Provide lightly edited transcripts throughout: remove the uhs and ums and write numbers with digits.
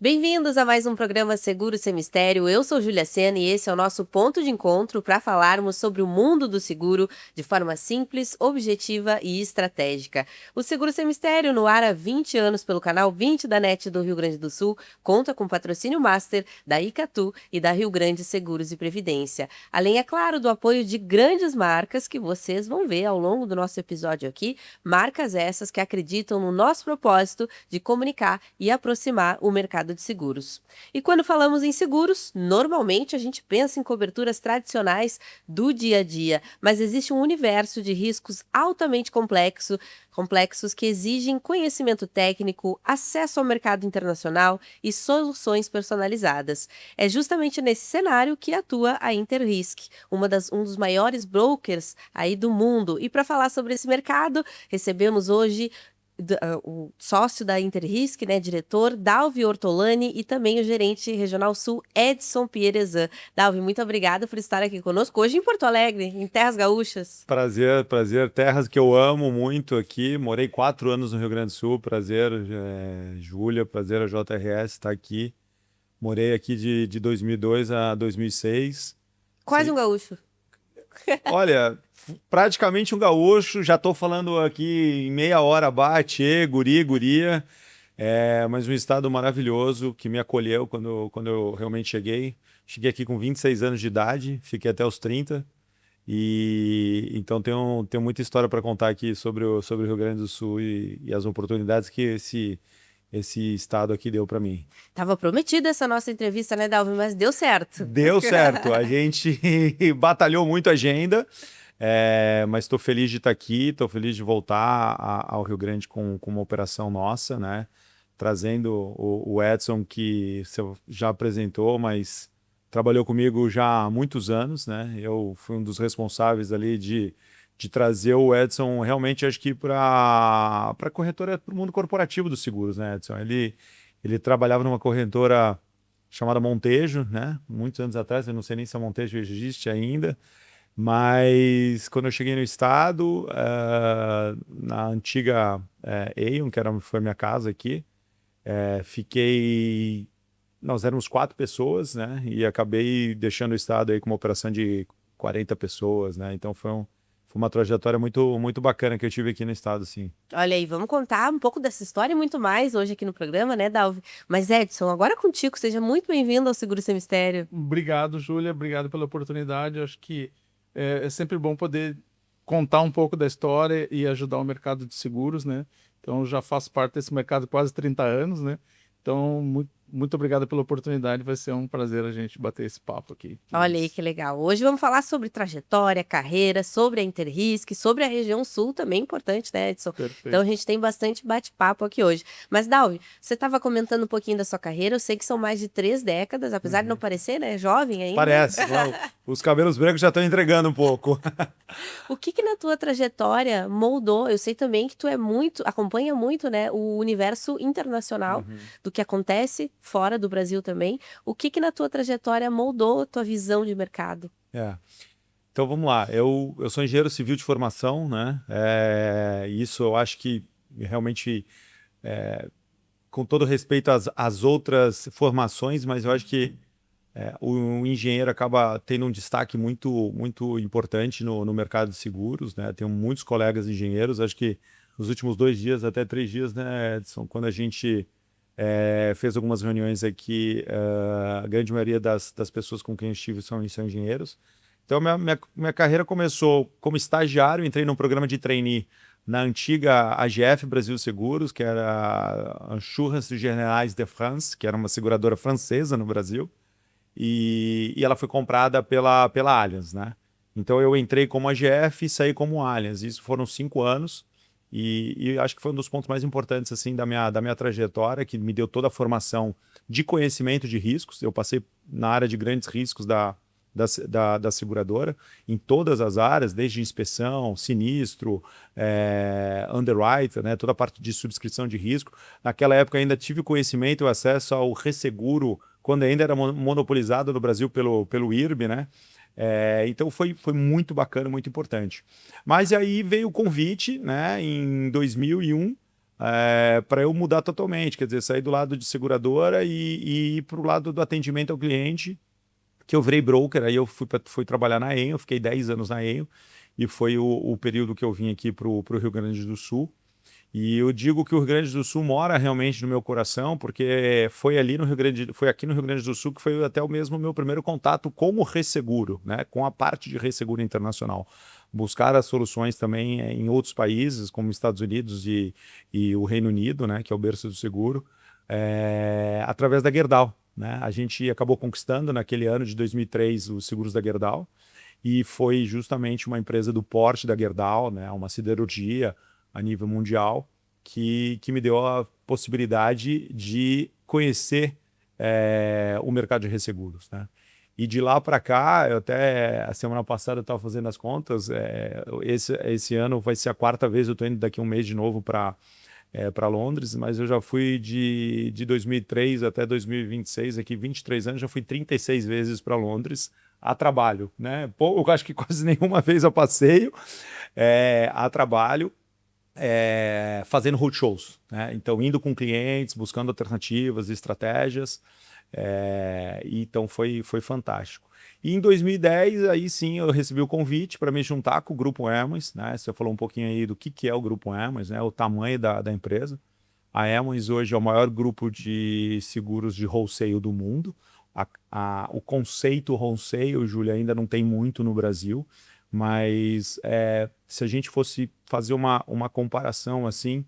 Bem-vindos a mais um programa Seguro Sem Mistério. Eu sou Júlia Sena e esse é o nosso ponto de encontro para falarmos sobre o mundo do seguro de forma simples, objetiva e estratégica. O Seguro Sem Mistério, no ar há 20 anos pelo canal 20 da NET do Rio Grande do Sul, conta com patrocínio master da Icatu e da Rio Grande Seguros e Previdência. Além, é claro, do apoio de grandes marcas que vocês vão ver ao longo do nosso episódio aqui, marcas essas que acreditam no nosso propósito de comunicar e aproximar o mercado de seguros. E quando falamos em seguros, normalmente a gente pensa em coberturas tradicionais do dia a dia, mas existe um universo de riscos altamente complexos que exigem conhecimento técnico, acesso ao mercado internacional e soluções personalizadas. É justamente nesse cenário que atua a Interrisk, um dos maiores brokers aí do mundo. E para falar sobre esse mercado, recebemos hoje o sócio da Interrisk, né, diretor, Dalvi Ortolani, e também o gerente regional sul, Edson Pierezan. Dalvi, muito obrigada por estar aqui conosco hoje em Porto Alegre, em Terras Gaúchas. Prazer, prazer. Terras que eu amo muito aqui. Morei 4 anos no Rio Grande do Sul. Prazer, Júlia. Prazer a JRS estar aqui. Morei aqui de 2002 a 2006. Quase um Sim. gaúcho. Olha, praticamente um gaúcho. Já estou falando aqui em meia hora, bate, guri, guria. Mas um estado maravilhoso que me acolheu quando eu realmente cheguei. Cheguei aqui com 26 anos de idade, fiquei até os 30. E então tenho muita história para contar aqui sobre o Rio Grande do Sul e as oportunidades que esse estado aqui deu para mim. Tava prometida essa nossa entrevista, né, Dalvi, mas deu certo. Deu certo, a gente batalhou muito a agenda, mas estou feliz de estar aqui, estou feliz de voltar ao Rio Grande com uma operação nossa, né? Trazendo o Edson, que você já apresentou, mas trabalhou comigo já há muitos anos, né? Eu fui um dos responsáveis ali de trazer o Edson realmente, acho que para a corretora, para o mundo corporativo dos seguros, né, Edson? Ele trabalhava numa corretora chamada Montejo, né? Muitos anos atrás, eu não sei nem se a Montejo existe ainda, mas quando eu cheguei no estado, na antiga Aon, foi minha casa aqui, fiquei. Nós éramos 4 pessoas, né? E acabei deixando o estado aí com uma operação de 40 pessoas, né? Então foi uma trajetória muito, muito bacana que eu tive aqui no estado, sim. Olha aí, vamos contar um pouco dessa história e muito mais hoje aqui no programa, né, Dalvi? Mas Edson, agora contigo, seja muito bem-vindo ao Seguro Sem Mistério. Obrigado, Júlia. Obrigado pela oportunidade. Acho que é sempre bom poder contar um pouco da história e ajudar o mercado de seguros, né? Então, já faço parte desse mercado há quase 30 anos, né? Então, muito obrigado pela oportunidade. Vai ser um prazer a gente bater esse papo aqui Olha aí juntos. que legal. Hoje vamos falar sobre trajetória, carreira, sobre a Interrisk, sobre a região sul, também importante, né, Edson? Então a Perfeito. gente tem bastante bate-papo aqui hoje. Mas, Dalvi, você estava comentando um pouquinho da sua carreira, eu sei que são mais de 3 décadas, apesar de não Uhum. parecer, né, jovem ainda. Parece, não, os cabelos brancos já estão entregando um pouco. O que que na tua trajetória moldou? Eu sei também que tu acompanha muito, né, o universo internacional Uhum. do que acontece fora do Brasil também. O que que na tua trajetória moldou a tua visão de mercado? É. Então vamos lá. Eu sou engenheiro civil de formação, né? Isso eu acho que realmente, com todo respeito às outras formações, mas eu acho que o engenheiro acaba tendo um destaque muito, muito importante no mercado de seguros, né? Tenho muitos colegas engenheiros, acho que nos últimos 2 dias, até 3 dias, né, Edson, quando a gente fez algumas reuniões aqui, a grande maioria das pessoas com quem eu estive são engenheiros. Então, minha carreira começou como estagiário, entrei num programa de trainee na antiga AGF Brasil Seguros, que era a Assurance Générale de France, que era uma seguradora francesa no Brasil, e ela foi comprada pela Allianz, né? Então eu entrei como AGF e saí como Allianz. Isso foram 5 anos e acho que foi um dos pontos mais importantes assim da minha trajetória, que me deu toda a formação de conhecimento de riscos. Eu passei na área de grandes riscos da seguradora, em todas as áreas, desde inspeção, sinistro, underwriter, né, toda a parte de subscrição de risco. Naquela época ainda tive conhecimento e acesso ao resseguro, quando ainda era monopolizado no Brasil pelo IRB, né? Então foi muito bacana, muito importante. Mas aí veio o convite, né, em 2001, para eu mudar totalmente, quer dizer, sair do lado de seguradora e ir para o lado do atendimento ao cliente, que eu virei broker. Aí eu fui trabalhar na Enel, fiquei 10 anos na Enel, e foi o período que eu vim aqui para o Rio Grande do Sul. E eu digo que o Rio Grande do Sul mora realmente no meu coração, porque foi aqui no Rio Grande do Sul que foi até o mesmo meu primeiro contato com o resseguro, né? Com a parte de resseguro internacional. Buscar as soluções também em outros países, como Estados Unidos e o Reino Unido, né? Que é o berço do seguro, através da Gerdau, né? A gente acabou conquistando naquele ano de 2003 os seguros da Gerdau, e foi justamente uma empresa do porte da Gerdau, né? Uma siderurgia a nível mundial, que me deu a possibilidade de conhecer o mercado de resseguros, né? E de lá para cá, eu até a semana passada eu estava fazendo as contas, esse ano vai ser a 4ª vez, eu estou indo daqui a um mês de novo para Londres, mas eu já fui de 2003 até 2026, aqui 23 anos, já fui 36 vezes para Londres a trabalho, né? Pô, eu acho que quase nenhuma vez a passeio, a trabalho, fazendo roadshows, né? Então, indo com clientes, buscando alternativas, estratégias, então foi fantástico. E em 2010, aí sim, eu recebi o convite para me juntar com o Grupo Hermes, né? Você falou um pouquinho aí do que é o Grupo Hermes, né? O tamanho da empresa. A Hermes hoje é o maior grupo de seguros de wholesale do mundo. O conceito wholesale, Júlia, ainda não tem muito no Brasil, mas se a gente fosse fazer uma comparação assim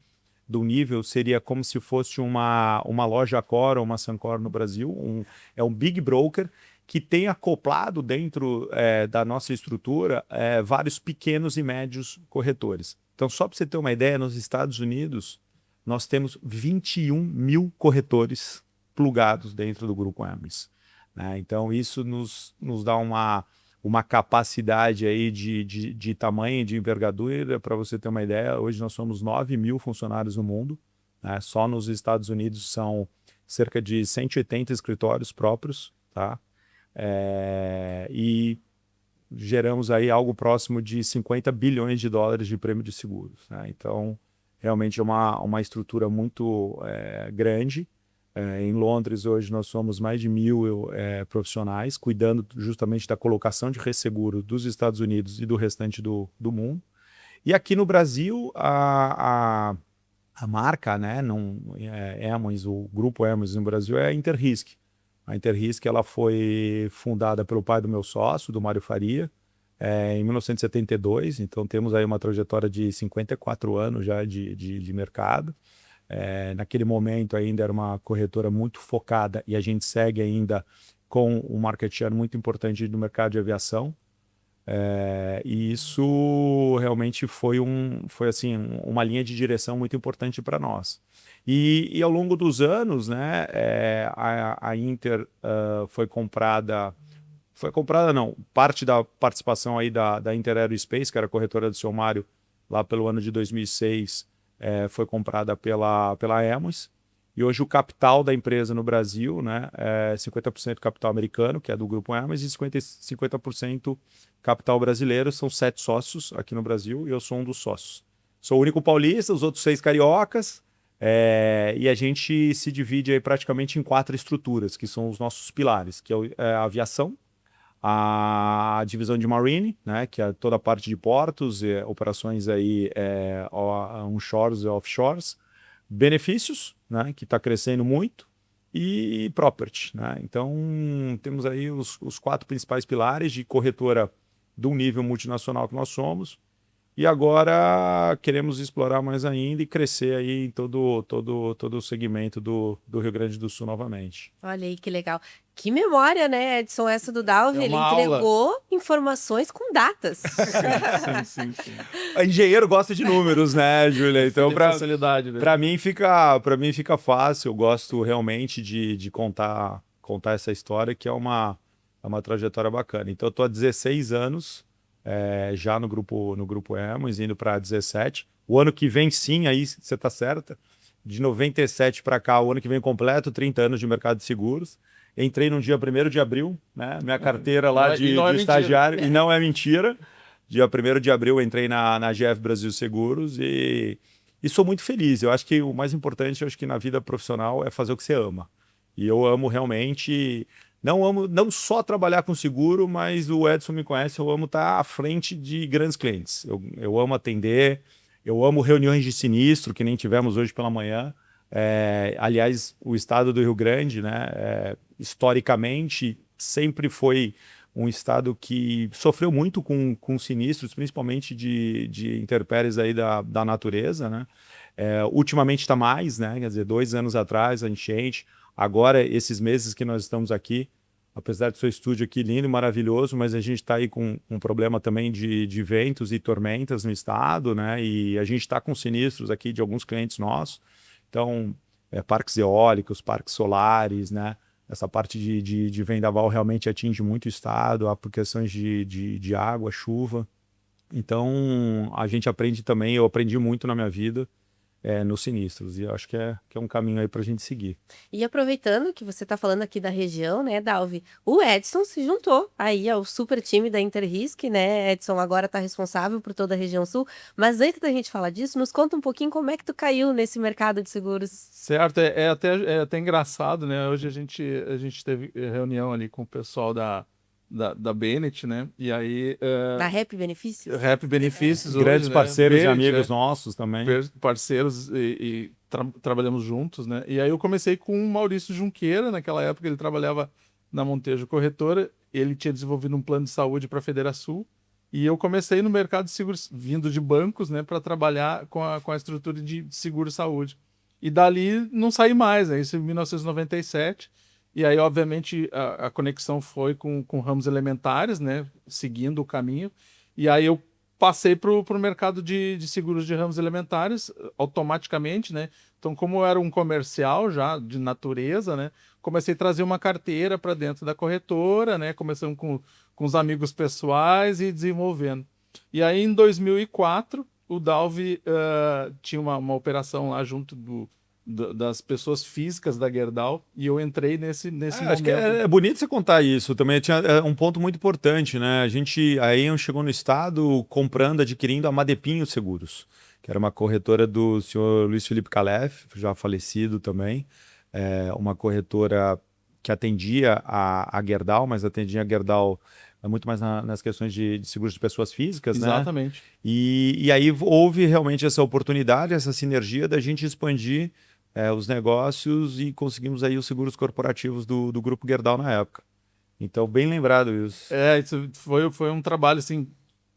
do nível, seria como se fosse uma loja Accor ou uma Sancor no Brasil. É um big broker que tem acoplado dentro da nossa estrutura vários pequenos e médios corretores. Então, só para você ter uma ideia, nos Estados Unidos, nós temos 21 mil corretores plugados dentro do Grupo Hermes, né? Então, isso nos dá uma capacidade aí de tamanho, de envergadura. Para você ter uma ideia, hoje nós somos 9 mil funcionários no mundo, né? Só nos Estados Unidos são cerca de 180 escritórios próprios, tá? E geramos aí algo próximo de 50 bilhões de dólares de prêmio de seguros, né? Então, realmente é uma estrutura muito grande. Em Londres, hoje, nós somos mais de 1.000 profissionais, cuidando justamente da colocação de resseguro dos Estados Unidos e do restante do mundo. E aqui no Brasil, a marca, né, Hermes, o grupo Hermes no Brasil é a Interrisk. A Interrisk, ela foi fundada pelo pai do meu sócio, do Mário Faria, em 1972. Então, temos aí uma trajetória de 54 anos já de mercado. Naquele momento ainda era uma corretora muito focada, e a gente segue ainda com um market share muito importante no mercado de aviação. E isso realmente foi assim, uma linha de direção muito importante para nós. E ao longo dos anos, né, a Inter não, parte da participação aí da Inter Aerospace, que era a corretora do seu Mário, lá pelo ano de 2006, foi comprada pela Hermes. E hoje o capital da empresa no Brasil, né, é 50% capital americano, que é do Grupo Hermes, e 50% capital brasileiro. São 7 sócios aqui no Brasil, e eu sou um dos sócios. Sou o único paulista, os outros 6 cariocas, e a gente se divide aí praticamente em 4 estruturas, que são os nossos pilares, que é a aviação, a divisão de Marine, né, que é toda a parte de portos, operações aí onshores e offshores, benefícios, né, que está crescendo muito, e property, né? Então, temos aí os 4 principais pilares de corretora de um nível multinacional que nós somos. E agora queremos explorar mais ainda e crescer aí em todo o segmento do Rio Grande do Sul novamente. Olha aí que legal. Que memória, né, Edson, essa do Dalvi? É Ele uma aula. entregou informações com datas. Sim. O engenheiro gosta de números, né, Júlia? Então, Tem facilidade, né? para mim fica fácil. Eu gosto realmente de contar essa história, que é uma trajetória bacana. Então, eu estou há 16 anos já no grupo Hermes, indo para 17. O ano que vem, sim, aí você está certa. De 97 para cá, o ano que vem completo, 30 anos de mercado de seguros. Entrei no dia 1º de abril, né? Minha carteira lá de estagiário, e não é mentira. Dia 1º de abril eu entrei na GF Brasil Seguros, e e sou muito feliz. Eu acho que o mais importante, eu acho que na vida profissional é fazer o que você ama. E eu amo realmente, não só trabalhar com seguro, mas o Edson me conhece, eu amo estar à frente de grandes clientes. Eu amo atender, eu amo reuniões de sinistro, que nem tivemos hoje pela manhã. Aliás, o estado do Rio Grande, né, historicamente, sempre foi um estado que sofreu muito com sinistros, principalmente de intempéries aí da natureza, né? Ultimamente está mais, né? Quer dizer, 2 anos atrás, a enchente. Agora, esses meses que nós estamos aqui, apesar do seu estúdio aqui lindo e maravilhoso, mas a gente está aí com um problema também de ventos e tormentas no estado, né? E a gente está com sinistros aqui de alguns clientes nossos. Então, parques eólicos, parques solares, né? Essa parte de vendaval realmente atinge muito o estado, por questões de água, chuva. Então, a gente aprende também, eu aprendi muito na minha vida nos sinistros, e eu acho que é um caminho aí para a gente seguir. E aproveitando que você está falando aqui da região, né, Dalvi, o Edson se juntou aí ao super time da Interrisk, né? Edson agora está responsável por toda a região sul. Mas antes da gente falar disso, nos conta um pouquinho como é que tu caiu nesse mercado de seguros. Certo, é até engraçado, né? Hoje a gente teve reunião ali com o pessoal da Bennett, né? E aí, Da Rap Benefícios? Rap Benefícios hoje, Grandes né? parceiros e Bennett, amigos nossos também. parceiros e trabalhamos juntos, né? E aí eu comecei com o Maurício Junqueira, naquela época ele trabalhava na Montejo Corretora, ele tinha desenvolvido um plano de saúde para a Federação, e eu comecei no mercado de seguros, vindo de bancos, né, para trabalhar com a estrutura de seguro-saúde. E dali não saí mais, né? Isso em 1997. E aí, obviamente, a conexão foi com ramos elementares, né? Seguindo o caminho. E aí eu passei para o mercado de seguros de ramos elementares automaticamente, né? Então, como eu era um comercial já de natureza, né? Comecei a trazer uma carteira para dentro da corretora, né? Começando com os amigos pessoais e desenvolvendo. E aí, em 2004, o Dalvi tinha uma operação lá junto das pessoas físicas da Gerdau, e eu entrei nesse Acho momento. que é bonito você contar isso também. Tinha um ponto muito importante, né? A Aon chegou no estado comprando, adquirindo a Madepinho Seguros, que era uma corretora do senhor Luiz Felipe Calef, já falecido também. Uma corretora que atendia a Gerdau, mas atendia a Gerdau muito mais nas questões de seguros de pessoas físicas, né? Exatamente. E aí houve realmente essa oportunidade, essa sinergia da gente expandir os negócios, e conseguimos aí os seguros corporativos do Grupo Gerdau na época. Então, bem lembrado isso. Isso foi um trabalho assim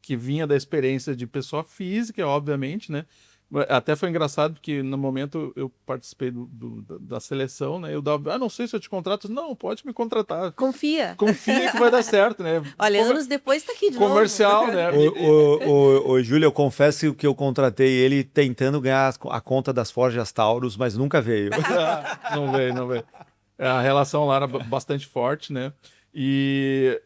que vinha da experiência de pessoa física, obviamente, né? Até foi engraçado porque no momento eu participei da seleção, né? Eu dava, não sei se eu te contrato. Não, pode me contratar. Confia. Confia que vai dar certo, né? Olha, anos depois tá aqui de Comercial, novo. né? Ô, Júlio, eu confesso que eu contratei ele tentando ganhar a conta das Forjas Taurus, mas nunca veio. Não veio. A relação lá era bastante forte, né? E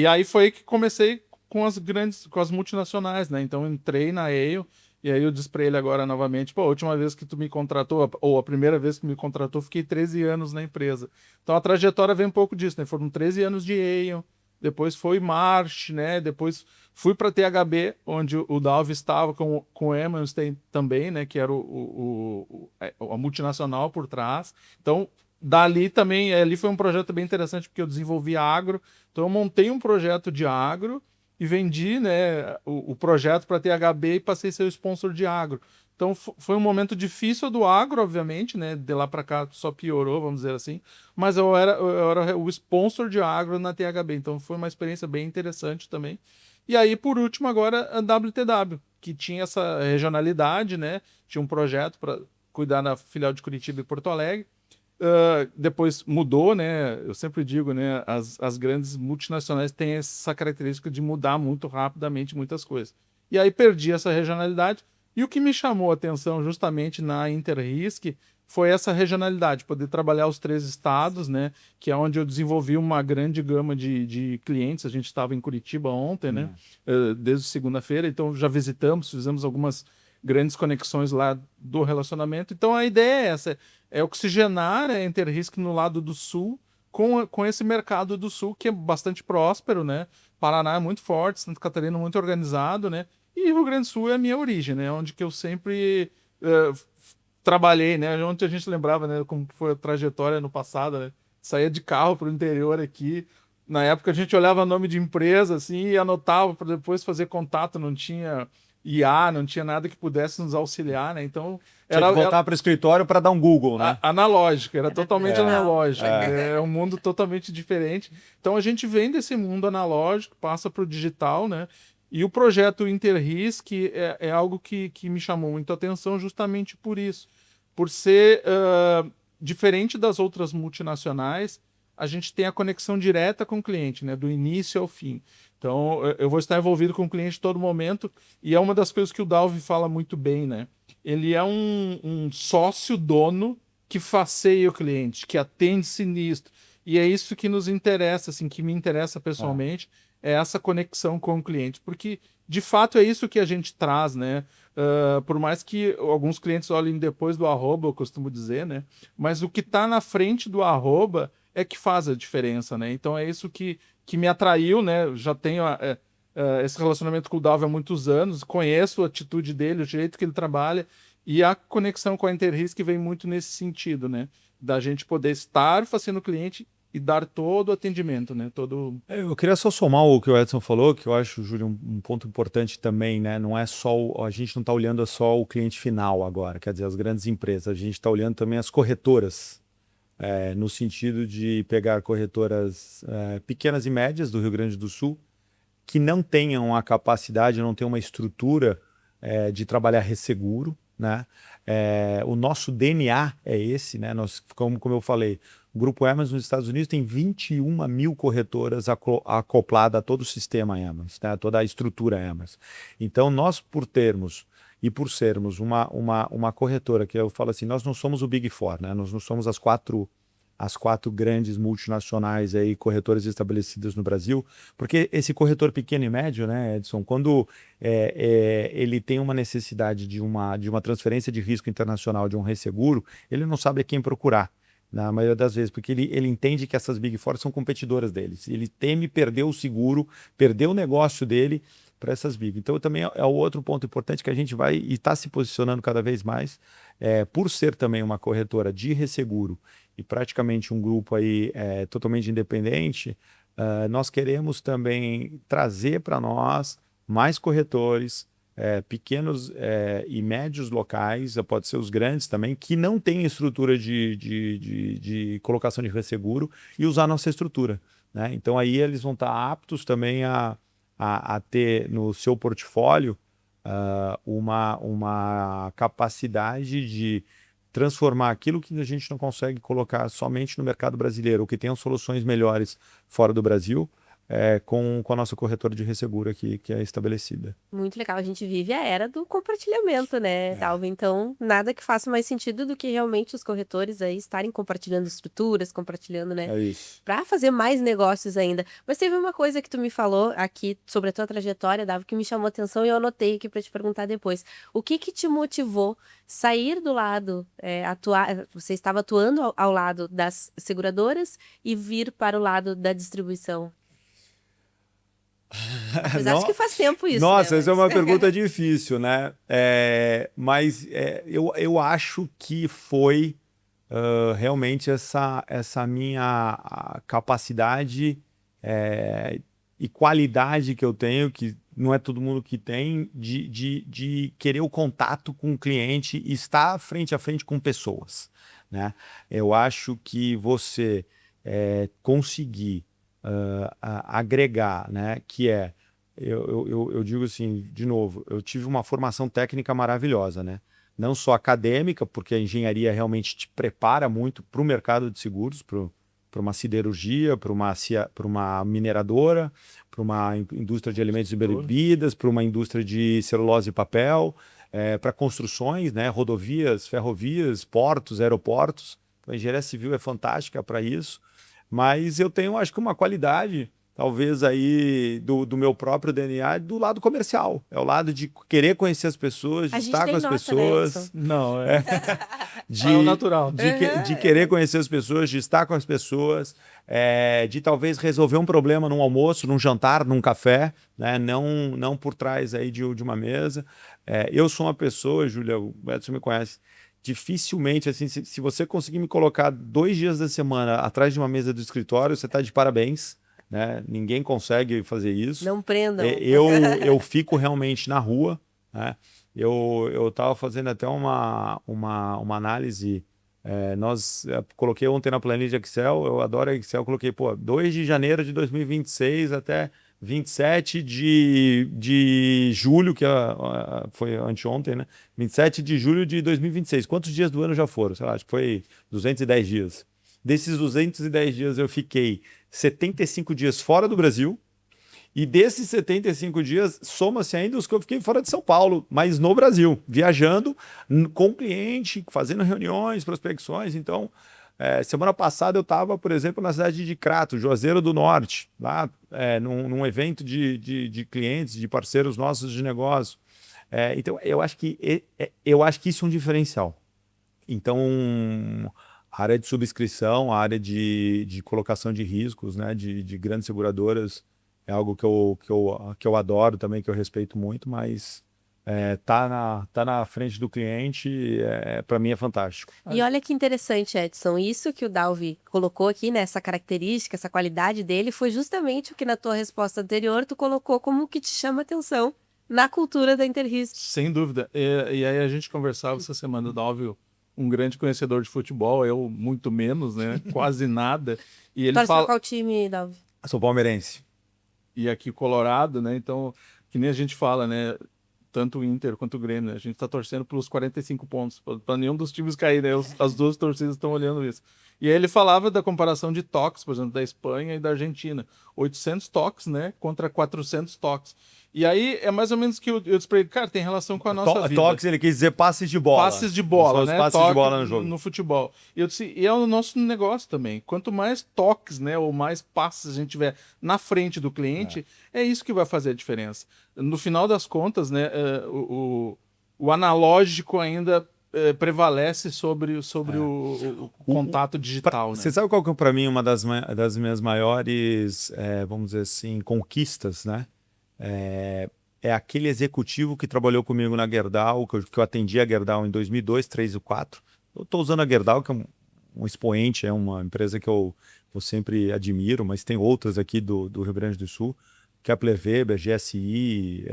aí foi que comecei com as multinacionais, né? Então eu entrei na Aon, e aí eu disse pra ele agora novamente, pô, a última vez que tu me contratou, ou a primeira vez que me contratou, fiquei 13 anos na empresa. Então a trajetória vem um pouco disso, né? Foram 13 anos de Aon, depois foi Marsh, né? Depois fui para THB, onde o Dalvi estava com o Emerson também, né? Que era a multinacional por trás. Então, dali também, ali foi um projeto bem interessante, porque eu desenvolvi agro. Então, eu montei um projeto de agro e vendi, né, o projeto para THB e passei a ser o sponsor de agro. Então, foi um momento difícil do agro, obviamente, né? De lá para cá só piorou, vamos dizer assim. Mas eu era o sponsor de agro na THB. Então, foi uma experiência bem interessante também. E aí, por último, agora a WTW, que tinha essa regionalidade, né? Tinha um projeto para cuidar da filial de Curitiba e Porto Alegre. Depois mudou, né? Eu sempre digo, né? As grandes multinacionais têm essa característica de mudar muito rapidamente muitas coisas. E aí perdi essa regionalidade. E o que me chamou a atenção justamente na Interrisk foi essa regionalidade, poder trabalhar os 3 estados, né? Que é onde eu desenvolvi uma grande gama de clientes. A gente estava em Curitiba ontem, né? Desde segunda-feira, então já visitamos, fizemos algumas grandes conexões lá do relacionamento. Então a ideia é essa, é oxigenar a Interrisk no lado do sul com esse mercado do sul, que é bastante próspero, né? Paraná é muito forte, Santa Catarina muito organizado, né? E Rio Grande do Sul é a minha origem, né? Onde que eu sempre trabalhei, né? Ontem a gente lembrava, né, como foi a trajetória no passado, né? Saía de carro para o interior aqui. Na época a gente olhava nome de empresa assim e anotava para depois fazer contato, não tinha IA, não tinha nada que pudesse nos auxiliar, né? Então Tinha que voltar para o escritório para dar um Google, né? Analógico, era Era totalmente digital. analógico. É um mundo totalmente diferente. Então a gente vem desse mundo analógico, passa para o digital, né? E o projeto Interrisk é algo que me chamou muito a atenção justamente por isso. Por ser diferente das outras multinacionais, a gente tem a conexão direta com o cliente, né? Do início ao fim. Então, eu vou estar envolvido com o cliente todo momento, e é uma das coisas que o Dalvi fala muito bem, né? Ele é um sócio dono que faceia o cliente, que atende sinistro. E é isso que nos interessa, assim, que me interessa pessoalmente, é essa conexão com o cliente. Porque, de fato, é isso que a gente traz, né? Por mais que alguns clientes olhem depois do arroba, eu costumo dizer, né? Mas o que está na frente do arroba é que faz a diferença, né? Então é isso que me atraiu, né? Eu já tenho esse relacionamento com o Dalvi há muitos anos, conheço a atitude dele, o jeito que ele trabalha, e a conexão com a Interrisk vem muito nesse sentido, né? Da gente poder estar fazendo o cliente e dar todo o atendimento, né? Todo... Eu queria só somar o que o Edson falou, que eu acho, Júlio, um ponto importante também, né? Não é só a gente não está olhando só o cliente final agora, quer dizer, as grandes empresas, a gente está olhando também as corretoras, no sentido de pegar corretoras pequenas e médias do Rio Grande do Sul, que não tenham a capacidade, não tenham uma estrutura de trabalhar resseguro, né? O nosso DNA é esse, né? Nós, como eu falei, o Grupo Hermes nos Estados Unidos tem 21 mil corretoras acopladas a todo o sistema Hermes, né? Toda a estrutura Hermes. Então, nós por termos e por sermos uma corretora, que eu falo assim, nós não somos o Big Four, né? Nós não somos as quatro grandes multinacionais aí, corretoras estabelecidas no Brasil, porque esse corretor pequeno e médio, né, Edson, quando ele tem uma necessidade de uma transferência de risco internacional, de um resseguro, ele não sabe a quem procurar, na maioria das vezes, porque ele entende que essas Big Four são competidoras deles. Ele teme perder o seguro, perder o negócio dele para essas Big. Então, também é o outro ponto importante que a gente vai e está se posicionando cada vez mais, por ser também uma corretora de resseguro e praticamente um grupo aí totalmente independente, nós queremos também trazer para nós mais corretores, pequenos e médios locais, pode ser os grandes também, que não têm estrutura de colocação de resseguro e usar nossa estrutura, né? Então aí eles vão estar aptos também a ter no seu portfólio uma capacidade de transformar aquilo que a gente não consegue colocar somente no mercado brasileiro, ou que tenham soluções melhores fora do Brasil, com a nossa corretora de resseguro aqui, que é estabelecida. Muito legal, a gente vive a era do compartilhamento, né, Dalva? Então, nada que faça mais sentido do que realmente os corretores aí estarem compartilhando estruturas, compartilhando, né, É isso. para fazer mais negócios ainda. Mas teve uma coisa que tu me falou aqui sobre a tua trajetória, Dalva, que me chamou a atenção e eu anotei aqui para te perguntar depois. O que te motivou sair do lado, você estava atuando ao lado das seguradoras e vir para o lado da distribuição? Apesar de que faz tempo isso, Nossa, né? essa é uma pergunta difícil, né? Mas eu acho que foi realmente essa minha capacidade e qualidade que eu tenho, que não é todo mundo que tem, de querer o contato com o cliente e estar frente a frente com pessoas, né? Eu acho que você conseguir agregar, né? Que eu digo assim, de novo, eu tive uma formação técnica maravilhosa, né? Não só acadêmica, porque a engenharia realmente te prepara muito para o mercado de seguros, para uma siderurgia, para uma mineradora, para uma indústria de alimentos e bebidas, para uma indústria de celulose e papel, para construções, né? Rodovias, ferrovias, portos, aeroportos. A engenharia civil é fantástica para isso, mas eu tenho, acho que, uma qualidade talvez aí do meu próprio DNA, do lado comercial. É o lado de querer conhecer as pessoas, de A gente estar tem com as nota, né, pessoas, Edson? Não, é de, o natural. de querer conhecer as pessoas, de estar com as pessoas, de talvez resolver um problema num almoço, num jantar, num café, né? Não por trás aí de uma mesa. Eu sou uma pessoa, Júlia, o Edson me conhece, dificilmente, assim, se você conseguir me colocar 2 dias da semana atrás de uma mesa do escritório, você está de parabéns, né? Ninguém consegue fazer isso. Não prendam. Eu fico realmente na rua, né? Eu estava fazendo até uma análise. Coloquei ontem na planilha Excel, eu adoro Excel, coloquei, 2 de janeiro de 2026 até 27 de julho, que foi anteontem, né? 27 de julho de 2026. Quantos dias do ano já foram? Sei lá, acho que foi 210 dias. Desses 210 dias eu fiquei 75 dias fora do Brasil, e desses 75 dias, soma-se ainda os que eu fiquei fora de São Paulo, mas no Brasil, viajando com cliente, fazendo reuniões, prospecções. Então, semana passada eu estava, por exemplo, na cidade de Crato, Juazeiro do Norte, lá num evento de clientes, de parceiros nossos de negócio. Então, eu acho que isso é um diferencial. Então, a área de subscrição, a área de colocação de riscos, né, de grandes seguradoras, é algo que eu adoro também, que eu respeito muito, mas tá na frente do cliente, para mim é fantástico. E olha que interessante, Edson, isso que o Dalvi colocou aqui, né, essa característica, essa qualidade dele, foi justamente o que na tua resposta anterior tu colocou como que te chama atenção na cultura da Interrisco. Sem dúvida. E aí a gente conversava essa semana, o Dalvio, um grande conhecedor de futebol, eu muito menos, né? Quase nada. E ele Torce pra fala. qual time, Dalvi? Sou palmeirense. E aqui Colorado, né? Então, que nem a gente fala, né? Tanto o Inter quanto o Grêmio, né? A gente tá torcendo pelos 45 pontos, para nenhum dos times cair, né? As duas torcidas estão olhando isso. E aí ele falava da comparação de toques, por exemplo, da Espanha e da Argentina. 800 toques, né? Contra 400 toques. E aí é mais ou menos que eu disse pra ele, cara, tem relação com a nossa vida. Toques, ele quis dizer passes de bola. Passes de bola, né? Passes de bola no jogo. No futebol. E eu disse, e é o nosso negócio também. Quanto mais toques, né, ou mais passes a gente tiver na frente do cliente, é isso que vai fazer a diferença. No final das contas, né, o analógico ainda prevalece sobre o contato digital, né? Você sabe qual que é para mim uma das minhas maiores, vamos dizer assim, conquistas, né? É aquele executivo que trabalhou comigo na Gerdau, que eu atendi a Gerdau em 2002, 2003 e 2004. Eu estou usando a Gerdau, que é um expoente, é uma empresa que eu sempre admiro, mas tem outras aqui do Rio Grande do Sul, Kepler Weber, GSI,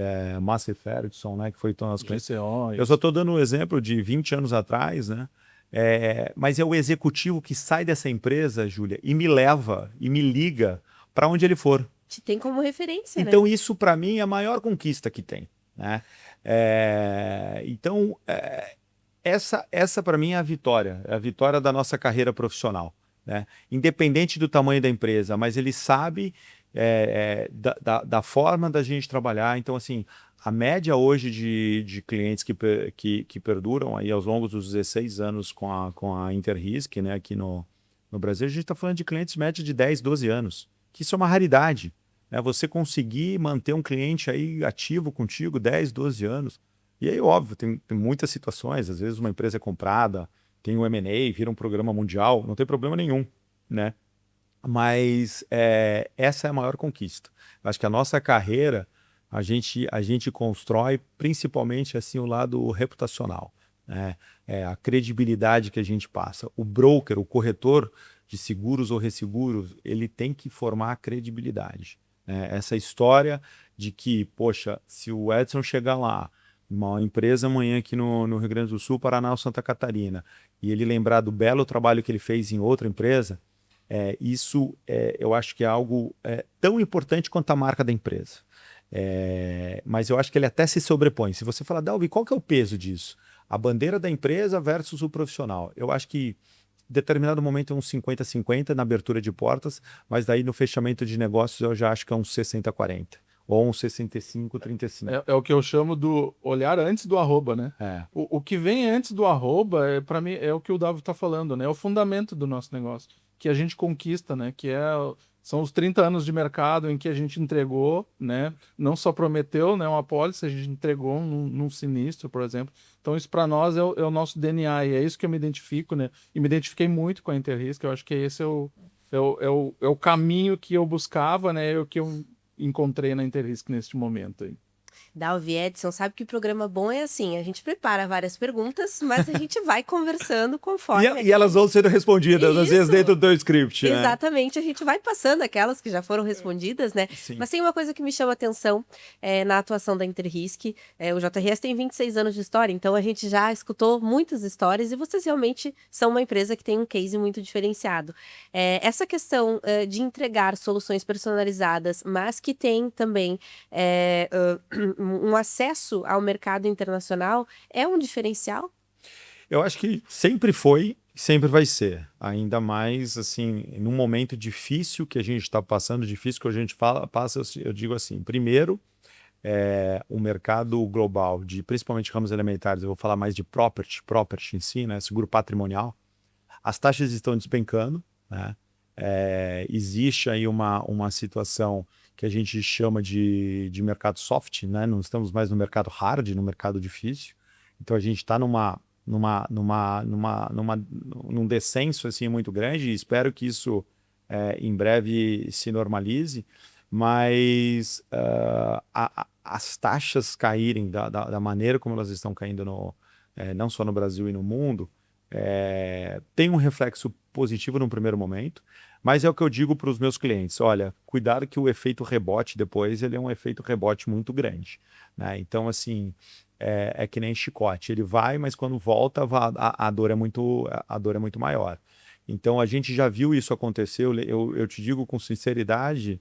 Massey Ferguson, né, que foi tão as clientes. GCO, Eu só estou dando um exemplo de 20 anos atrás, né? Mas é o executivo que sai dessa empresa, Júlia, e me leva e me liga para onde ele for. Te tem como referência, Então, né? isso para mim é a maior conquista que tem, né? Então, essa para mim é a vitória da nossa carreira profissional, né? Independente do tamanho da empresa, mas ele sabe da forma da gente trabalhar. Então, assim, a média hoje de clientes que perduram aí aos longos dos 16 anos com a Interrisk, né, aqui no Brasil, a gente está falando de clientes média de 10, 12 anos, que isso é uma raridade. Você conseguir manter um cliente aí ativo contigo 10, 12 anos. E aí, óbvio, tem muitas situações. Às vezes uma empresa é comprada, tem um M&A, vira um programa mundial, não tem problema nenhum, né? Mas essa é a maior conquista. Acho que a nossa carreira, a gente constrói principalmente assim o lado reputacional, né? A credibilidade que a gente passa. O broker, o corretor de seguros ou resseguros, ele tem que formar credibilidade. Essa história de que, poxa, se o Edson chegar lá, uma empresa amanhã aqui no Rio Grande do Sul, Paraná ou Santa Catarina, e ele lembrar do belo trabalho que ele fez em outra empresa, isso eu acho que é algo tão importante quanto a marca da empresa. Mas eu acho que ele até se sobrepõe. Se você falar, Dalvi, qual que é o peso disso? A bandeira da empresa versus o profissional. Eu acho que em determinado momento é um 50-50 na abertura de portas, mas daí no fechamento de negócios eu já acho que é um 60-40. Ou um 65-35. É o que eu chamo do olhar antes do arroba, né? O que vem antes do arroba, para mim, é o que o Davi está falando, né? É o fundamento do nosso negócio, que a gente conquista, né? Que é São os 30 anos de mercado em que a gente entregou, né? Não só prometeu, né, uma apólice, a gente entregou num sinistro, por exemplo. Então, isso para nós é o nosso DNA e é isso que eu me identifico, né? E me identifiquei muito com a Interrisc. Eu acho que esse é o caminho que eu buscava, né? É o que eu encontrei na Interrisc neste momento aí. Dalvi Edson sabe que o programa bom é assim, a gente prepara várias perguntas, mas a gente vai conversando conforme... E elas vão sendo respondidas, às vezes Isso. dentro do script, né? Exatamente, a gente vai passando aquelas que já foram respondidas, né? Sim. Mas tem uma coisa que me chama atenção na atuação da Interrisc. O JRS tem 26 anos de história, então a gente já escutou muitas histórias e vocês realmente são uma empresa que tem um case muito diferenciado. Essa questão de entregar soluções personalizadas, mas que tem também um acesso ao mercado internacional, é um diferencial? Eu acho que sempre foi, sempre vai ser. Ainda mais, assim, num momento difícil que a gente está passando, difícil que a gente passa, eu digo assim, primeiro, o mercado global, principalmente ramos elementares, eu vou falar mais de property em si, né, seguro patrimonial, as taxas estão despencando, né? Existe aí uma situação que a gente chama de mercado soft, né? Não estamos mais no mercado hard, no mercado difícil. Então a gente está num descenso assim muito grande e espero que isso em breve se normalize, mas as taxas caírem da maneira como elas estão caindo não só no Brasil e no mundo, tem um reflexo positivo no primeiro momento, mas é o que eu digo para os meus clientes, olha, cuidado que o efeito rebote depois, ele é um efeito rebote muito grande, né? Então, assim, é que nem chicote, ele vai, mas quando volta, a dor é muito maior. Então, a gente já viu isso acontecer, eu te digo com sinceridade,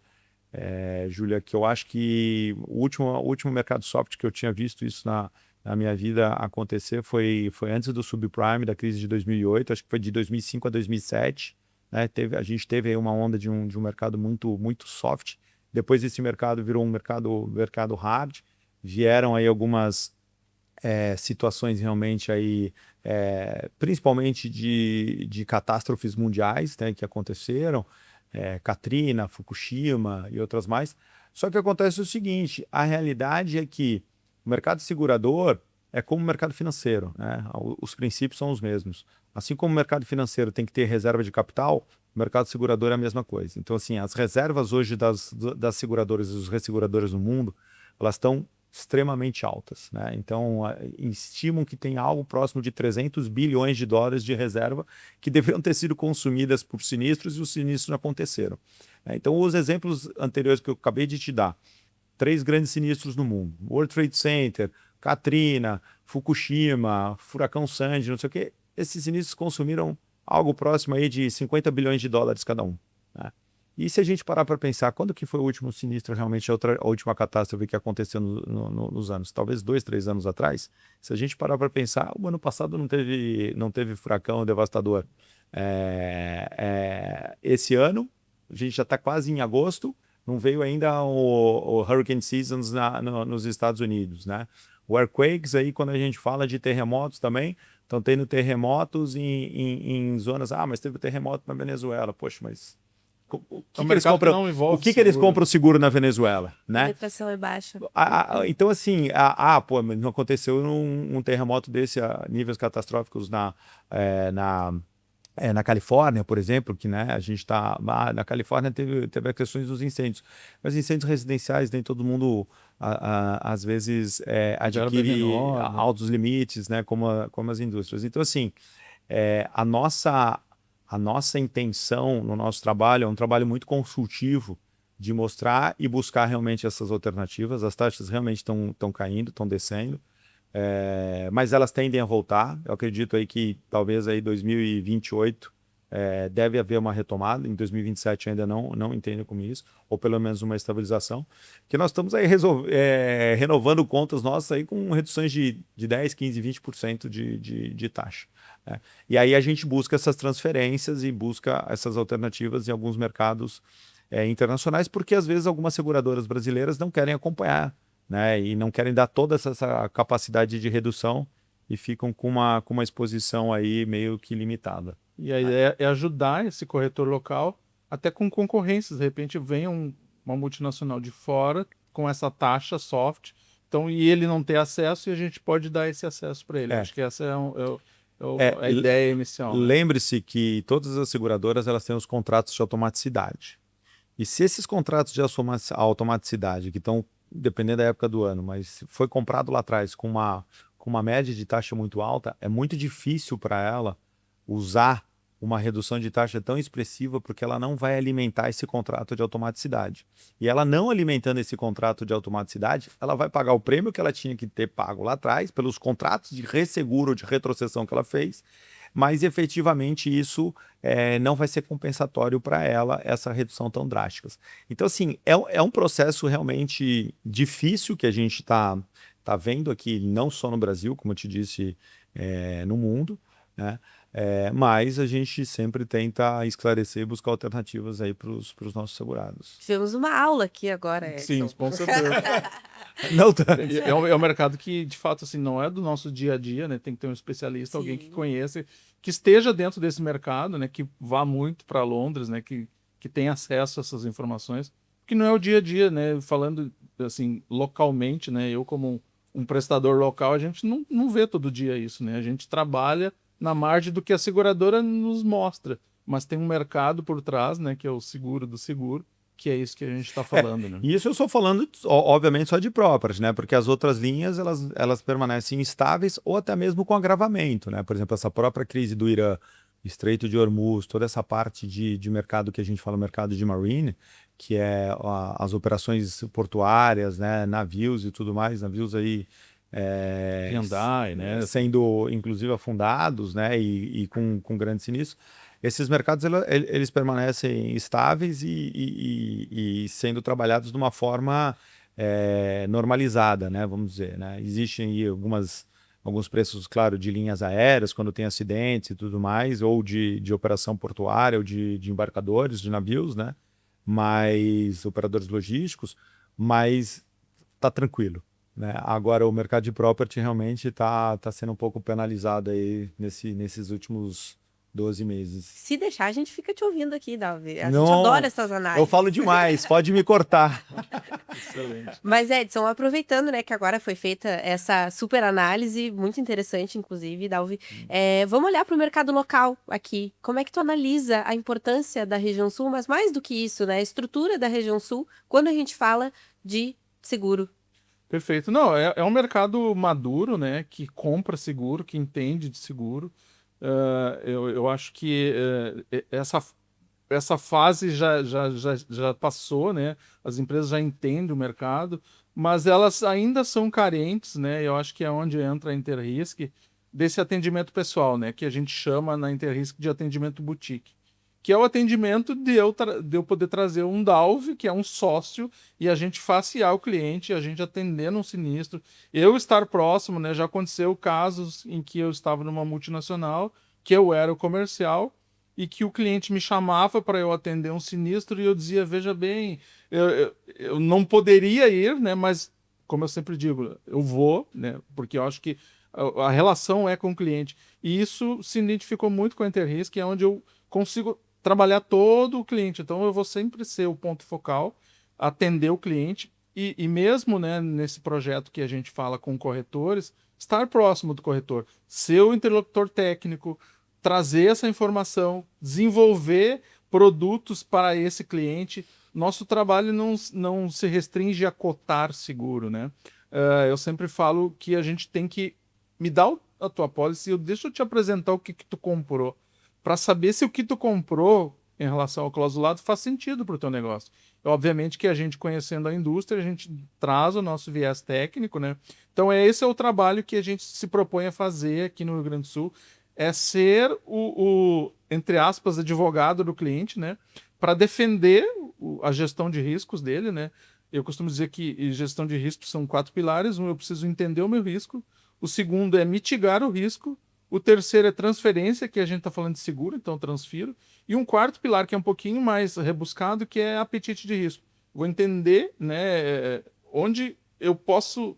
Júlia, que eu acho que o último mercado soft que eu tinha visto isso na minha vida acontecer foi antes do subprime, da crise de 2008, acho que foi de 2005 a 2007, né? A gente teve aí uma onda de um mercado muito soft, depois esse mercado virou um mercado hard, vieram aí algumas situações realmente aí, principalmente de catástrofes mundiais, né, que aconteceram, Katrina, Fukushima e outras mais. Só que acontece o seguinte, a realidade é que o mercado segurador é como o mercado financeiro, né? Os princípios são os mesmos. Assim como o mercado financeiro tem que ter reserva de capital, o mercado segurador é a mesma coisa. Então, assim, as reservas hoje das seguradoras e dos resseguradores no mundo, elas estão extremamente altas, né? Então, estimam que tem algo próximo de 300 bilhões de dólares de reserva que deveriam ter sido consumidas por sinistros e os sinistros não aconteceram, né? Então, os exemplos anteriores que eu acabei de te dar, 3 grandes sinistros no mundo, World Trade Center, Katrina, Fukushima, Furacão Sandy, não sei o quê, esses sinistros consumiram algo próximo aí de 50 bilhões de dólares cada um, né? E se a gente parar para pensar, quando que foi o último sinistro, realmente a última catástrofe que aconteceu nos anos? Talvez 2, 3 anos atrás. Se a gente parar para pensar, o ano passado não teve furacão devastador. Esse ano, a gente já está quase em agosto, não veio ainda o Hurricane Seasons nos Estados Unidos, né? O Earthquakes, aí quando a gente fala de terremotos também, estão tendo terremotos em zonas, mas teve terremoto na Venezuela, poxa, mas... O que eles compram seguro na Venezuela, né? A penetração é baixa. Então, assim, mas não aconteceu um terremoto desse a níveis catastróficos na Califórnia, por exemplo, que, né, a gente está... Na Califórnia teve as questões dos incêndios. Mas incêndios residenciais, nem todo mundo, às vezes, adquire menor, né? altos limites, né, como as indústrias. Então, assim, a nossa intenção no nosso trabalho é um trabalho muito consultivo de mostrar e buscar realmente essas alternativas. As taxas realmente estão caindo, estão descendo, mas elas tendem a voltar. Eu acredito aí que talvez aí 2028 deve haver uma retomada. Em 2027 ainda não entendo como isso, ou pelo menos uma estabilização, que nós estamos aí renovando contas nossas aí com reduções de 10, 15, 20% de taxa. E aí a gente busca essas transferências e busca essas alternativas em alguns mercados internacionais, porque às vezes algumas seguradoras brasileiras não querem acompanhar, né? E não querem dar toda essa capacidade de redução e ficam com uma exposição aí meio que limitada. E a ideia é ajudar esse corretor local até com concorrências. De repente vem uma multinacional de fora com essa taxa soft, então, e ele não ter acesso e a gente pode dar esse acesso para ele. É. Acho que essa É, a ideia inicial. Né? Lembre-se que todas as seguradoras elas têm os contratos de automaticidade. E se esses contratos de automaticidade, que estão, dependendo da época do ano, mas foi comprado lá atrás com uma média de taxa muito alta, é muito difícil para ela usar uma redução de taxa tão expressiva porque ela não vai alimentar esse contrato de automaticidade. E ela não alimentando esse contrato de automaticidade, ela vai pagar o prêmio que ela tinha que ter pago lá atrás, pelos contratos de resseguro ou de retrocessão que ela fez, mas efetivamente isso não vai ser compensatório para ela, essa redução tão drástica. Então, assim, é um processo realmente difícil que a gente está vendo aqui, não só no Brasil, como eu te disse, no mundo, né? Mas a gente sempre tenta esclarecer e buscar alternativas aí para os nossos segurados. Tivemos uma aula aqui agora, Edson. Sim, com certeza. Não tá. É um mercado que, de fato, assim, não é do nosso dia a dia, né? Tem que ter um especialista, Sim. alguém que conheça, que esteja dentro desse mercado, né? Que vá muito para Londres, né? Que tenha acesso a essas informações, que não é o dia a dia, né? Falando, assim, localmente, né? Eu, como um prestador local, a gente não vê todo dia isso, né? A gente trabalha na margem do que a seguradora nos mostra, mas tem um mercado por trás, né? Que é o seguro do seguro, que é isso que a gente está falando, né? Isso eu estou falando, obviamente, só de property, né? Porque as outras linhas, elas permanecem estáveis ou até mesmo com agravamento, né? Por exemplo, essa própria crise do Irã, Estreito de Hormuz, toda essa parte de mercado que a gente fala, mercado de marine, que é as operações portuárias, né? Navios e tudo mais, navios aí Hyundai, né? sendo inclusive afundados, né? E com grandes sinistros. Esses mercados eles permanecem estáveis e sendo trabalhados de uma forma normalizada, né? Vamos dizer, né? Existem aí alguns preços, claro, de linhas aéreas, quando tem acidentes e tudo mais, ou de operação portuária, ou de embarcadores, de navios, né? Mas operadores logísticos, mas tá tranquilo, né? Agora o mercado de property realmente tá sendo um pouco penalizado aí nesses últimos 12 meses. Se deixar, a gente fica te ouvindo aqui, Davi. A gente Não, adora essas análises. eu falo demais, pode me cortar. Excelente. Mas, Edson, aproveitando, né, que agora foi feita essa super análise, muito interessante, inclusive, Dalvi, vamos olhar para o mercado local aqui. Como é que tu analisa a importância da região sul, mas mais do que isso, né, a estrutura da região sul, quando a gente fala de seguro? Perfeito. Não, é um mercado maduro, né? Que compra seguro, que entende de seguro. Eu acho que essa fase já passou, né? As empresas já entendem o mercado, mas elas ainda são carentes, né? Eu acho que é onde entra a Interrisk, desse atendimento pessoal, né? Que a gente chama na Interrisk de atendimento boutique. Que é o atendimento de eu poder trazer um DALV, que é um sócio, e a gente facear o cliente, a gente atendendo um sinistro. Eu estar próximo, né? Já aconteceu casos em que eu estava numa multinacional, que eu era o comercial, e que o cliente me chamava para eu atender um sinistro, e eu dizia, veja bem, eu não poderia ir, né? Mas, como eu sempre digo, eu vou, né? Porque eu acho que a relação é com o cliente. E isso se identificou muito com a Interrisk, que é onde eu consigo trabalhar todo o cliente. Então, eu vou sempre ser o ponto focal, atender o cliente e mesmo, né, nesse projeto que a gente fala com corretores, estar próximo do corretor, ser o interlocutor técnico, trazer essa informação, desenvolver produtos para esse cliente. Nosso trabalho não se restringe a cotar seguro, né? Eu sempre falo que a gente tem que me dar a tua policy, deixa eu te apresentar o que tu comprou, para saber se o que tu comprou em relação ao clausulado faz sentido para o teu negócio. Obviamente que a gente, conhecendo a indústria, a gente traz o nosso viés técnico, né? Então, esse é o trabalho que a gente se propõe a fazer aqui no Rio Grande do Sul, é ser entre aspas, advogado do cliente, né? Para defender a gestão de riscos dele, né? Eu costumo dizer que gestão de riscos são 4 pilares. Um, eu preciso entender o meu risco. O segundo é mitigar o risco. O terceiro é transferência, que a gente está falando de seguro, então transfiro. E um quarto pilar, que é um pouquinho mais rebuscado, que é apetite de risco. Vou entender, né, onde eu posso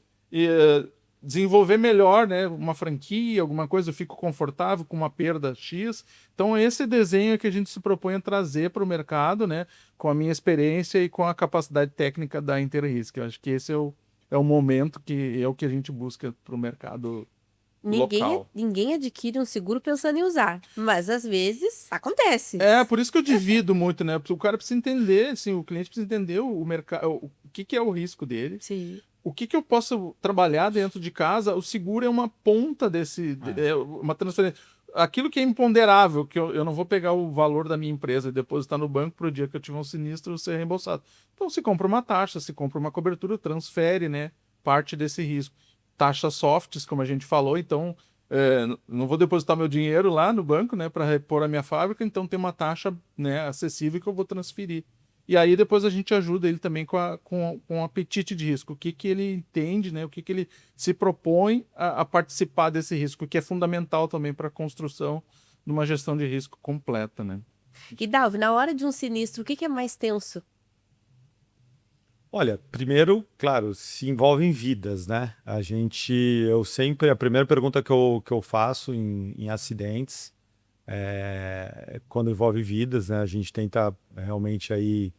desenvolver melhor, né? Uma franquia, alguma coisa, eu fico confortável com uma perda X. Então, esse desenho é que a gente se propõe a trazer para o mercado, né? Com a minha experiência e com a capacidade técnica da Interrisk. Eu acho que esse é o momento que é o que a gente busca para o mercado local. Ninguém adquire um seguro pensando em usar, mas às vezes acontece. É, por isso que eu divido muito, né? O cara precisa entender, assim, o cliente precisa entender o mercado, o que é o risco dele. Sim. O que eu posso trabalhar dentro de casa? O seguro é uma ponta uma transferência. Aquilo que é imponderável, que eu não vou pegar o valor da minha empresa e depositar no banco para o dia que eu tiver um sinistro ser reembolsado. Então, se compra uma taxa, se compra uma cobertura, transfere, né, parte desse risco. Taxas softs, como a gente falou, então não vou depositar meu dinheiro lá no banco, né, para repor a minha fábrica, então tem uma taxa, né, acessível que eu vou transferir. E aí depois a gente ajuda ele também com o apetite de risco, o que ele entende, né? O que ele se propõe a participar desse risco, que é fundamental também para a construção de uma gestão de risco completa, né? E Dalvi, na hora de um sinistro, o que é mais tenso? Olha, primeiro, claro, se envolvem vidas, né? A primeira pergunta que eu faço em acidentes quando envolve vidas, né? A gente tenta realmente aí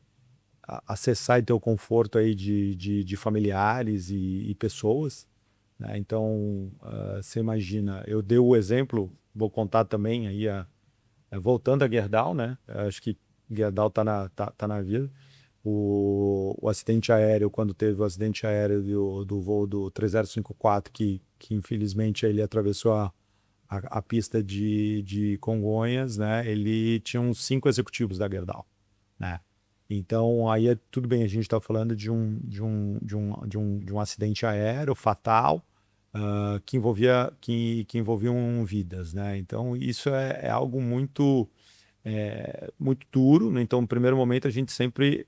acessar e ter o conforto aí de familiares e pessoas, né? Então, você imagina, eu dei o exemplo, vou contar também aí, voltando a Gerdau, né? Acho que Gerdau tá na vida. O acidente aéreo, quando teve o acidente aéreo do voo do 3054, que infelizmente ele atravessou a pista de Congonhas, né? Ele tinha uns 5 executivos da Gerdau, né? Então, aí tudo bem, a gente está falando de um acidente aéreo fatal, que envolviam vidas, né? Então, isso é algo muito duro, né? Então, no primeiro momento, a gente sempre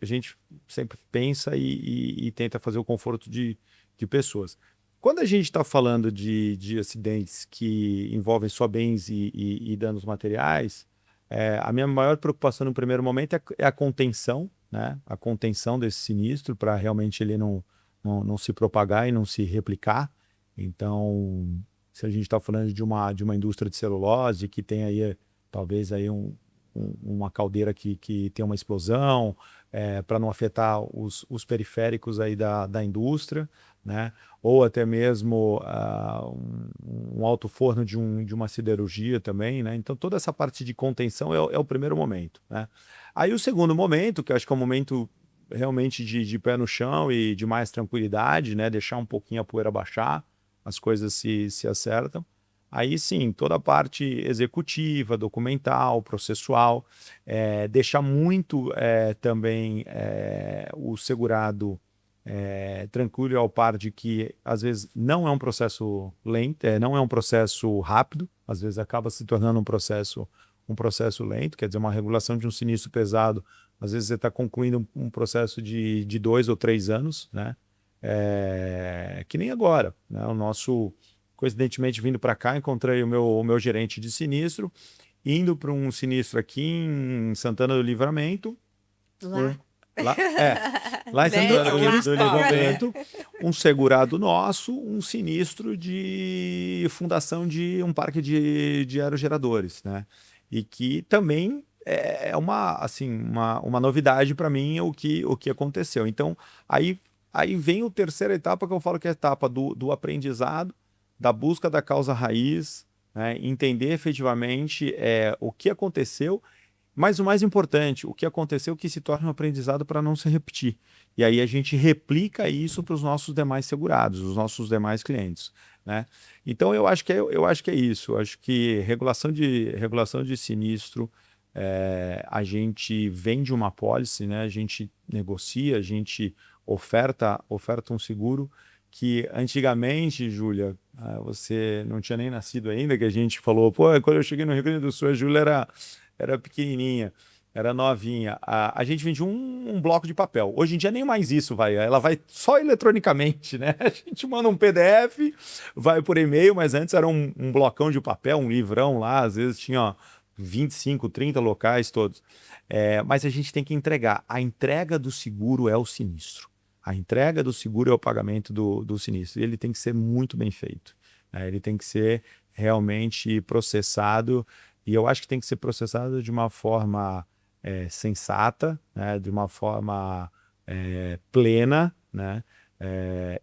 pensa e tenta fazer o conforto de pessoas. Quando a gente está falando de acidentes que envolvem só bens e danos materiais, a minha maior preocupação no primeiro momento é a contenção, né? A contenção desse sinistro para realmente ele não se propagar e não se replicar. Então, se a gente está falando de uma indústria de celulose que tem aí talvez aí uma caldeira que tem uma explosão, para não afetar os periféricos aí da indústria, né? Ou até mesmo um alto forno de uma siderurgia também, né? Então toda essa parte de contenção é o primeiro momento, né? Aí o segundo momento, que eu acho que é um momento realmente de pé no chão e de mais tranquilidade, né? Deixar um pouquinho a poeira baixar, as coisas se acertam. Aí sim, toda a parte executiva, documental, processual, deixar muito também o segurado tranquilo e ao par de que às vezes não é um processo lento, não é um processo rápido, às vezes acaba se tornando um processo lento, quer dizer, uma regulação de um sinistro pesado, às vezes você está concluindo um processo de 2 ou 3 anos, né? Que nem agora, né? Coincidentemente, vindo para cá, encontrei o meu gerente de sinistro, indo para um sinistro aqui em Santana do Livramento. Lá. Lá em Santana do Lá. Livramento, um segurado nosso, um sinistro de fundação de um parque de aerogeradores, né? E que também é uma novidade para mim o que aconteceu. Então, aí vem a terceira etapa que eu falo que é a etapa do aprendizado, da busca da causa raiz, né? Entender efetivamente o que aconteceu, mas o mais importante, o que aconteceu que se torna um aprendizado para não se repetir. E aí a gente replica isso para os nossos demais segurados, os nossos demais clientes, né? Então eu acho que é isso. Eu acho que regulação de sinistro, a gente vende uma pólice, né? A gente negocia, a gente oferta um seguro que antigamente, Júlia, você não tinha nem nascido ainda, que a gente falou, pô, quando eu cheguei no Rio Grande do Sul, a Júlia era pequenininha, era novinha. A gente vendia um bloco de papel. Hoje em dia nem mais isso vai. Ela vai só eletronicamente, né? A gente manda um PDF, vai por e-mail, mas antes era um blocão de papel, um livrão lá, às vezes tinha 25, 30 locais todos. Mas a gente tem que entregar. A entrega do seguro é o sinistro. A entrega do seguro é o pagamento do sinistro. E ele tem que ser muito bem feito, né? Ele tem que ser realmente processado, e eu acho que tem que ser processado de uma forma sensata, né? De uma forma plena, né?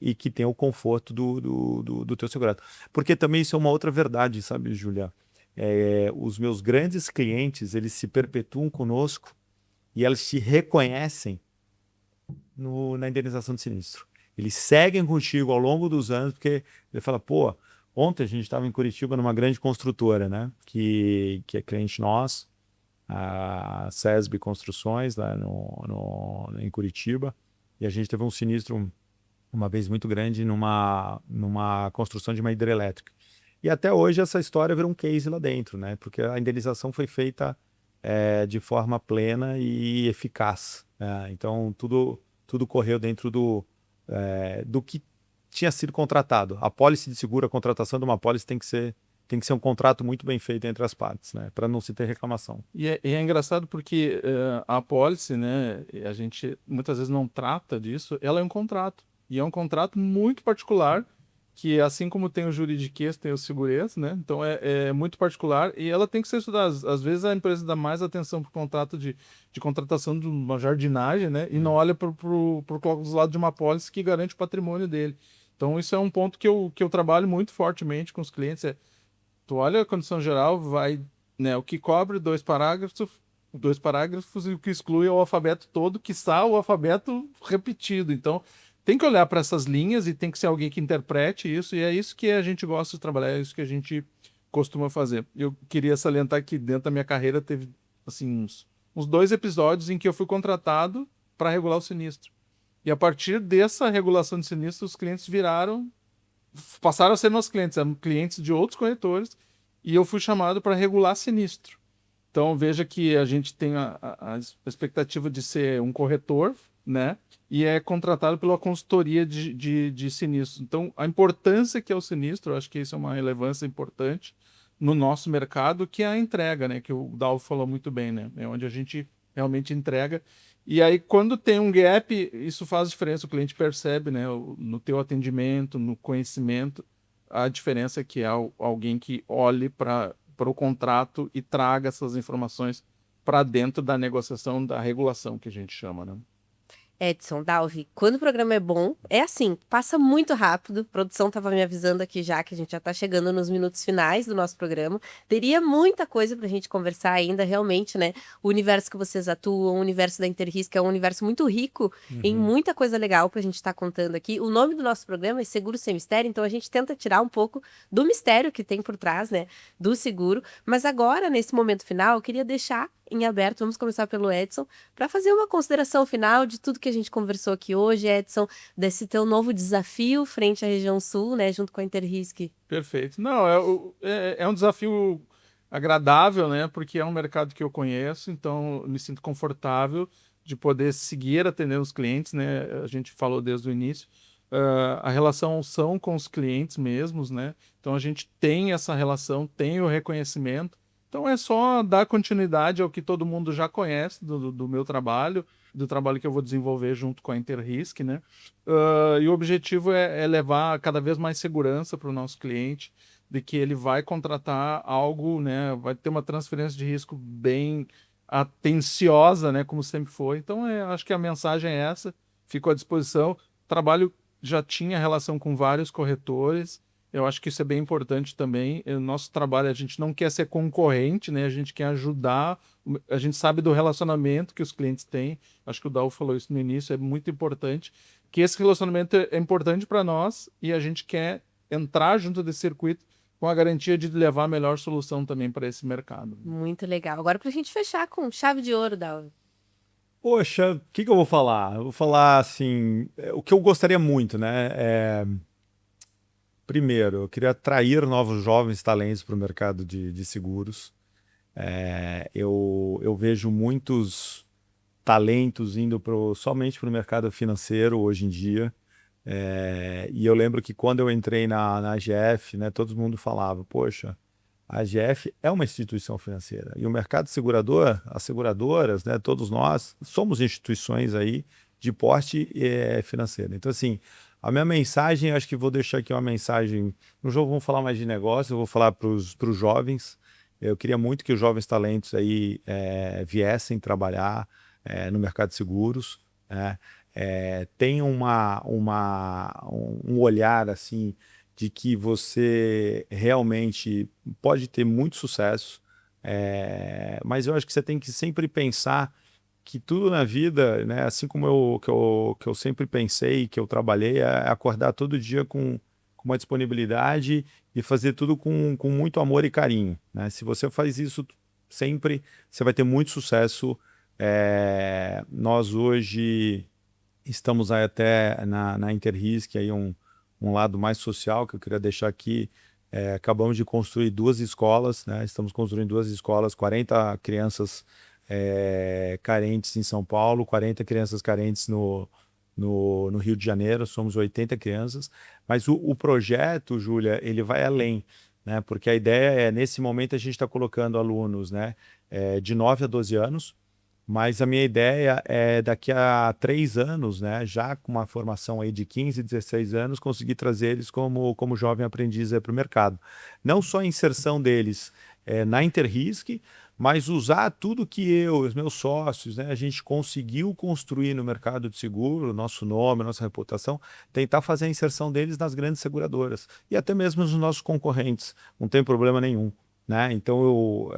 E que tenha o conforto do teu segurado. Porque também isso é uma outra verdade, sabe, Júlia? Os meus grandes clientes, eles se perpetuam conosco e eles se reconhecem na indenização de sinistro. Eles seguem contigo ao longo dos anos, porque ele fala, pô, ontem a gente estava em Curitiba numa grande construtora, né? Que é cliente nosso, a SESB Construções, lá em Curitiba, e a gente teve um sinistro uma vez muito grande numa construção de uma hidrelétrica. E até hoje essa história virou um case lá dentro, né? Porque a indenização foi feita de forma plena e eficaz, né? Então tudo correu dentro do que tinha sido contratado. A pólice de seguro, a contratação de uma pólice tem que ser um contrato muito bem feito entre as partes, né? Para não se ter reclamação. E é engraçado porque a pólice, né, a gente muitas vezes não trata disso, ela é um contrato. E é um contrato muito particular, que assim como tem o juridiquês, tem o segurês, né? Então é muito particular e ela tem que ser estudada. Às vezes a empresa dá mais atenção para o contrato de contratação de uma jardinagem, né? E não olha para os lados de uma pólice que garante o patrimônio dele. Então isso é um ponto que eu trabalho muito fortemente com os clientes. Tu olha a condição geral, vai, né, o que cobre dois parágrafos e o que exclui é o alfabeto todo, quiçá o alfabeto repetido. Então, tem que olhar para essas linhas e tem que ser alguém que interprete isso, e é isso que a gente gosta de trabalhar, é isso que a gente costuma fazer. Eu queria salientar que dentro da minha carreira teve assim, uns 2 episódios em que eu fui contratado para regular o sinistro. E a partir dessa regulação de sinistro, os clientes passaram a ser nossos clientes, eram clientes de outros corretores, e eu fui chamado para regular sinistro. Então veja que a gente tem a expectativa de ser um corretor, né? E é contratado pela consultoria de sinistro. Então a importância que é o sinistro, eu acho que isso é uma relevância importante no nosso mercado, que é a entrega, né? Que o Dalvo falou muito bem, né? É onde a gente realmente entrega. E aí, quando tem um gap, isso faz diferença. O cliente percebe, né? No teu atendimento, no conhecimento, a diferença é que é alguém que olhe para o contrato e traga essas informações para dentro da negociação, da regulação que a gente chama, né? Edson, Dalvi, quando o programa é bom, é assim, passa muito rápido. A produção estava me avisando aqui já que a gente já está chegando nos minutos finais do nosso programa. Teria muita coisa para a gente conversar ainda, realmente, né? O universo que vocês atuam, o universo da Interrisc é um universo muito rico em muita coisa legal para a gente estar contando aqui. O nome do nosso programa é Seguro Sem Mistério, então a gente tenta tirar um pouco do mistério que tem por trás, né, do seguro. Mas agora, nesse momento final, eu queria deixar em aberto, vamos começar pelo Edson, para fazer uma consideração final de tudo que a gente conversou aqui hoje, Edson, desse teu novo desafio frente à região sul, né, junto com a Interrisc. Perfeito. Não, é um desafio agradável, né, porque é um mercado que eu conheço, então eu me sinto confortável de poder seguir atendendo os clientes, né, a gente falou desde o início, a relação são com os clientes mesmos, né, então a gente tem essa relação, tem o reconhecimento. Então é só dar continuidade ao que todo mundo já conhece do meu trabalho, do trabalho que eu vou desenvolver junto com a Interrisc, né? E o objetivo é levar cada vez mais segurança para o nosso cliente, de que ele vai contratar algo, né? Vai ter uma transferência de risco bem atenciosa, né? Como sempre foi. Então acho que a mensagem é essa, fico à disposição. O trabalho já tinha relação com vários corretores. Eu acho que isso é bem importante também. O nosso trabalho, a gente não quer ser concorrente, né? A gente quer ajudar. A gente sabe do relacionamento que os clientes têm. Acho que o Dal falou isso no início, é muito importante. Que esse relacionamento é importante para nós e a gente quer entrar junto desse circuito com a garantia de levar a melhor solução também para esse mercado. Muito legal. Agora, para a gente fechar com chave de ouro, Dal. Poxa, o que eu vou falar? Eu vou falar assim, o que eu gostaria muito, né? Primeiro, eu queria atrair novos jovens talentos para o mercado de seguros. Eu vejo muitos talentos indo somente para o mercado financeiro hoje em dia. E eu lembro que quando eu entrei na AGF, né, todo mundo falava, poxa, a AGF é uma instituição financeira. E o mercado segurador, as seguradoras, né, todos nós, somos instituições aí de porte financeiro. Então, assim, a minha mensagem, acho que vou deixar aqui uma mensagem. No jogo vamos falar mais de negócio, eu vou falar para os jovens. Eu queria muito que os jovens talentos aí viessem trabalhar no mercado de seguros, né? Tenham um olhar assim de que você realmente pode ter muito sucesso, mas eu acho que você tem que sempre pensar que tudo na vida, né, assim como que eu sempre pensei, que eu trabalhei, é acordar todo dia com uma disponibilidade e fazer tudo com muito amor e carinho, né? Se você faz isso sempre, você vai ter muito sucesso. Nós hoje estamos aí até na Interrisc, aí um lado mais social que eu queria deixar aqui. Acabamos de construir 2 escolas, né? Estamos construindo 2 escolas, 40 crianças carentes em São Paulo, 40 crianças carentes no Rio de Janeiro, somos 80 crianças, mas o projeto, Júlia, ele vai além, né? Porque a ideia nesse momento a gente está colocando alunos, né, de 9 a 12 anos, mas a minha ideia é daqui a 3 anos, né, já com uma formação aí de 15, 16 anos, conseguir trazer eles como jovem aprendiz para o mercado. Não só a inserção deles na Interrisc, mas usar tudo que os meus sócios, né, a gente conseguiu construir no mercado de seguro, nosso nome, nossa reputação, tentar fazer a inserção deles nas grandes seguradoras e até mesmo nos nossos concorrentes, não tem problema nenhum, né? Então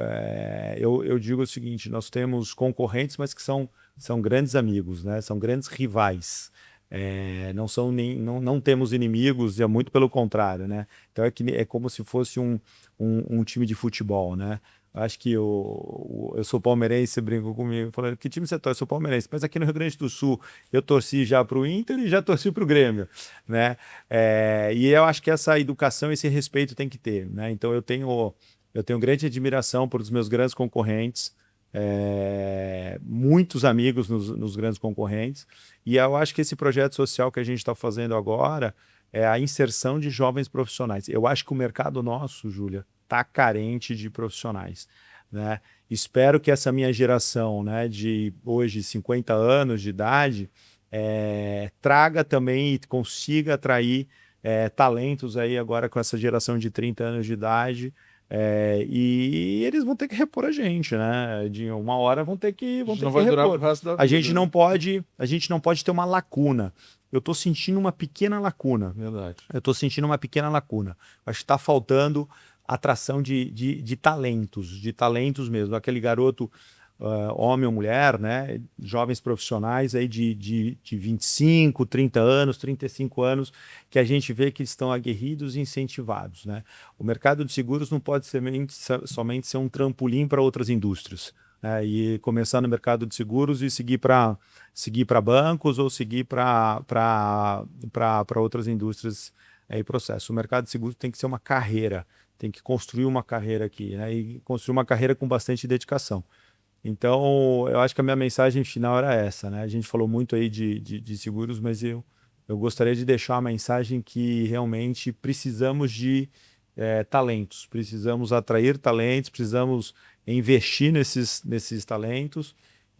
eu digo o seguinte, nós temos concorrentes, mas que são grandes amigos, né? São grandes rivais. Não temos inimigos, é muito pelo contrário, né? Então é como se fosse um time de futebol, né? Acho que eu sou palmeirense, você brincou comigo, falando, que time você torce? Eu sou palmeirense, mas aqui no Rio Grande do Sul eu torci já para o Inter e já torci para o Grêmio, né? E eu acho que essa educação, esse respeito tem que ter, né? Então eu tenho grande admiração por os meus grandes concorrentes, muitos amigos nos grandes concorrentes, e eu acho que esse projeto social que a gente está fazendo agora é a inserção de jovens profissionais. Eu acho que o mercado nosso, Júlia, está carente de profissionais, né? Espero que essa minha geração, né, de hoje 50 anos de idade, traga também e consiga atrair talentos aí agora com essa geração de 30 anos de idade. E eles vão ter que repor a gente, né? De uma hora vão ter que não vai durar repor. pro resto da vida. A gente não pode ter uma lacuna. Eu estou sentindo uma pequena lacuna. Verdade. Eu estou sentindo uma pequena lacuna. Acho que está faltando atração de talentos mesmo. Aquele garoto, homem ou mulher, né? Jovens profissionais aí de 25, 30 anos, 35 anos, que a gente vê que estão aguerridos e incentivados, né? O mercado de seguros não pode somente ser um trampolim para outras indústrias, né? E começar no mercado de seguros e seguir para bancos ou seguir para outras indústrias e processos. O mercado de seguros tem que ser uma carreira, tem que construir uma carreira aqui, né? E construir uma carreira com bastante dedicação. Então, eu acho que a minha mensagem final era essa, né? A gente falou muito aí de seguros, mas eu gostaria de deixar uma mensagem que realmente precisamos de talentos, precisamos atrair talentos, precisamos investir nesses talentos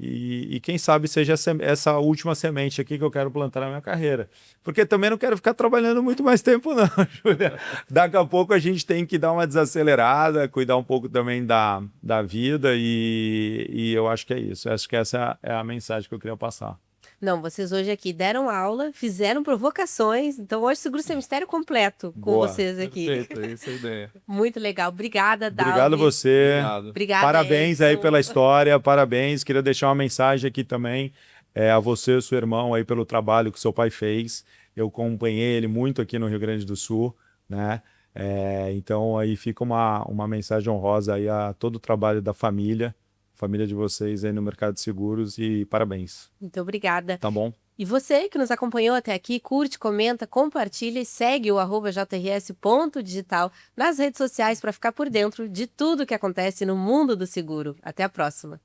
e quem sabe seja essa última semente aqui que eu quero plantar na minha carreira. Porque também não quero ficar trabalhando muito mais tempo não, Júlia. Daqui a pouco a gente tem que dar uma desacelerada, cuidar um pouco também da vida e eu acho que é isso. Eu acho que essa é a mensagem que eu queria passar. Não, vocês hoje aqui deram aula, fizeram provocações, então hoje Seguro Sem Mistério completo com Boa. vocês aqui. Perfeito, essa é a ideia. Muito legal. Obrigada, Obrigado Dalvi. você. Obrigado. Obrigada, Parabéns aí Edson. pela história, parabéns. Queria deixar uma mensagem aqui também a você e seu irmão aí pelo trabalho que seu pai fez. Eu acompanhei ele muito aqui no Rio Grande do Sul, né? Então aí fica uma mensagem honrosa aí a todo o trabalho da família de vocês aí no mercado de seguros e parabéns. Muito obrigada. Tá bom? E você que nos acompanhou até aqui, curte, comenta, compartilha e segue o @jrs.digital nas redes sociais para ficar por dentro de tudo que acontece no mundo do seguro. Até a próxima.